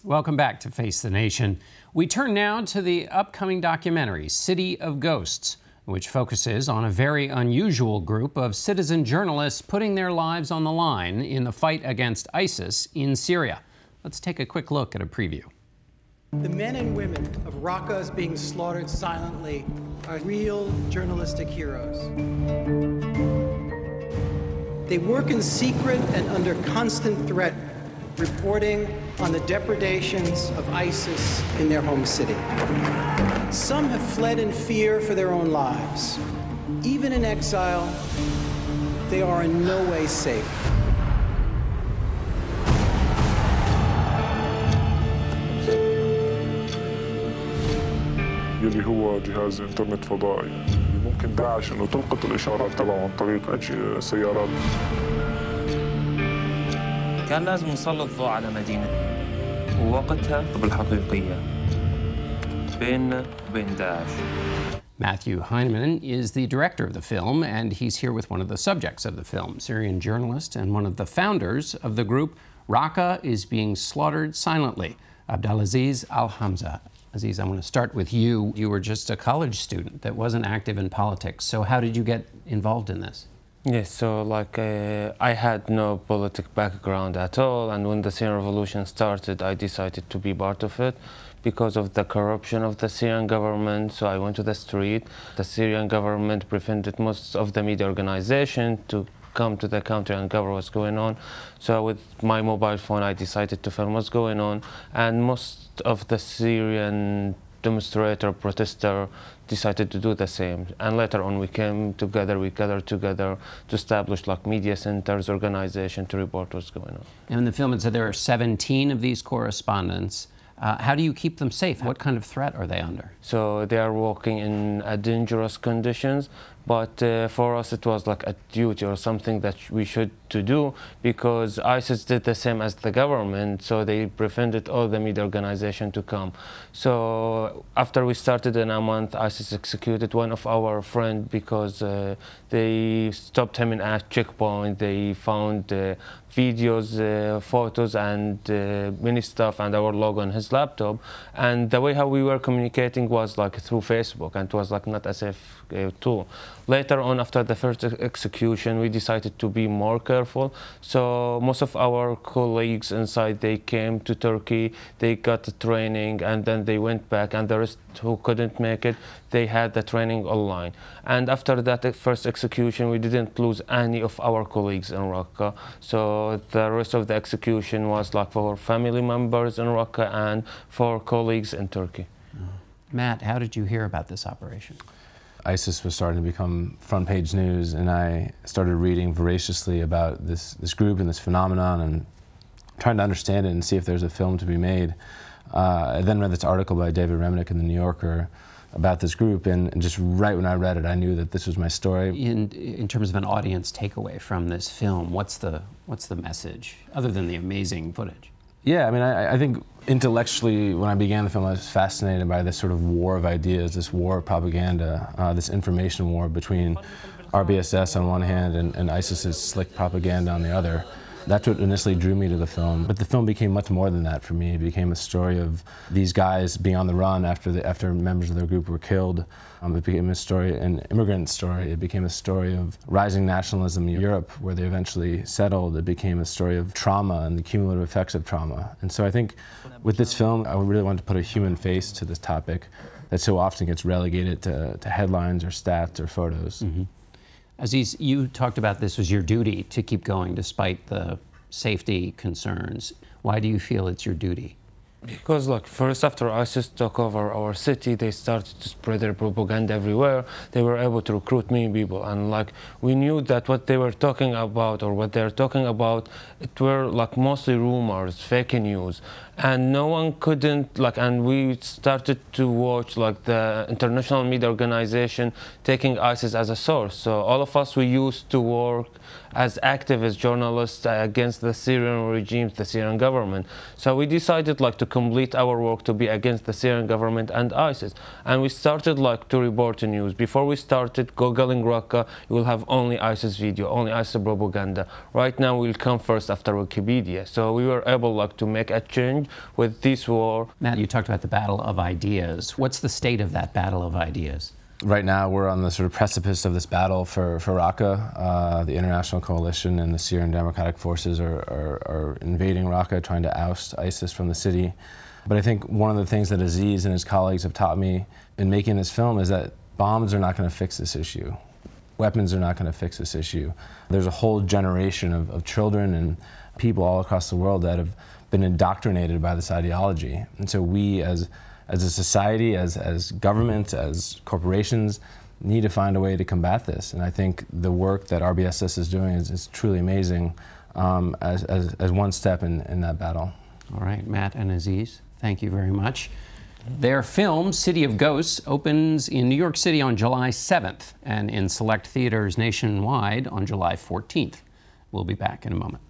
Welcome back to Face the Nation. We turn now to the upcoming documentary, City of Ghosts, which focuses on a very unusual group of citizen journalists putting their lives on the line in the fight against ISIS in Syria. Let's take a quick look at a preview. The men and women of Raqqas being slaughtered silently are real journalistic heroes. They work in secret and under constant threat, reporting on the depredations of ISIS in their home city. Some have fled in fear for their own lives. Even in exile, they are in no way safe. يلي هو جهاز انترنت فضائي ممكن داعش انه تلقط الاشارات تبعه عن طريق سيارات. كان لازم نسلط الضوء على مدينة ووقتها بالحقيقية بيننا وبين داعش. Matthew Heineman is the director of the film, and he's here with one of the subjects of the film, Syrian journalist and one of the founders of the group Raqqa is Being Slaughtered Silently, Abdalaziz Alhamza. Aziz, I want to start with you. You were just a college student that wasn't active in politics. So how did you get involved in this? Yes, so I had no political background at all, and when the Syrian revolution started, I decided to be part of it because of the corruption of the Syrian government. So I went to the street. The Syrian government prevented most of the media organization to come to the country and cover what's going on. So with my mobile phone, I decided to film what's going on, and most of the Syrian protester decided to do the same. And later on we came together, we gathered together to establish media centers, organization to report what's going on. And in the film it said there are 17 of these correspondents. How do you keep them safe? What kind of threat are they under? So they are working in dangerous conditions, but for us it was like a duty or something that we should to do, because ISIS did the same as the government, so they prevented all the media organization to come. So after we started in a month, ISIS executed one of our friends because they stopped him in a checkpoint. They found videos, photos, and many stuff, and our logo on his laptop. And the way how we were communicating was through Facebook, and it was not a safe tool. Later on, after the first execution, we decided to be more careful. So most of our colleagues inside, they came to Turkey, they got the training, and then they went back, and the rest who couldn't make it, they had the training online. And after that first execution, we didn't lose any of our colleagues in Raqqa. So the rest of the execution was for family members in Raqqa and for colleagues in Turkey. Matt, how did you hear about this operation? ISIS was starting to become front-page news, and I started reading voraciously about this group and this phenomenon and trying to understand it and see if there's a film to be made. I then read this article by David Remnick in The New Yorker about this group, and just right when I read it, I knew that this was my story. In terms of an audience takeaway from this film, what's the message, other than the amazing footage? Yeah, I mean, I think intellectually, when I began the film, I was fascinated by this sort of war of ideas, this war of propaganda, this information war between RBSS on one hand and ISIS's slick propaganda on the other. That's what initially drew me to the film. But the film became much more than that for me. It became a story of these guys being on the run after members of their group were killed. It became a story, an immigrant story. It became a story of rising nationalism in Europe, where they eventually settled. It became a story of trauma and the cumulative effects of trauma. And so I think with this film, I really wanted to put a human face to this topic that so often gets relegated to headlines or stats or photos. Mm-hmm. Aziz, you talked about this was your duty to keep going despite the safety concerns. Why do you feel it's your duty? Because first after ISIS took over our city, they started to spread their propaganda everywhere. They were able to recruit many people, and we knew that what they were talking about, or what they're talking about, it were mostly rumors, fake news. And no one couldn't, and we started to watch the international media organization taking ISIS as a source. So all of us, we used to work as activist journalists against the Syrian regime, the Syrian government. So we decided to complete our work to be against the Syrian government and ISIS. And we started like to report the news. Before we started Googling Raqqa, you will have only ISIS video, only ISIS propaganda. Right now we'll come first after Wikipedia. So we were able like to make a change with this war. Matt, you talked about the battle of ideas. What's the state of that battle of ideas? Right now, we're on the sort of precipice of this battle for Raqqa. The international coalition and the Syrian Democratic Forces are invading Raqqa, trying to oust ISIS from the city. But I think one of the things that Aziz and his colleagues have taught me in making this film is that bombs are not going to fix this issue. Weapons are not going to fix this issue. There's a whole generation of children and people all across the world that have been indoctrinated by this ideology. And so we, as a society, as governments, as corporations, need to find a way to combat this. And I think the work that RBSS is doing is truly amazing as one step in that battle. All right, Matt and Aziz, thank you very much. Their film, City of Ghosts, opens in New York City on July 7th and in select theaters nationwide on July 14th. We'll be back in a moment.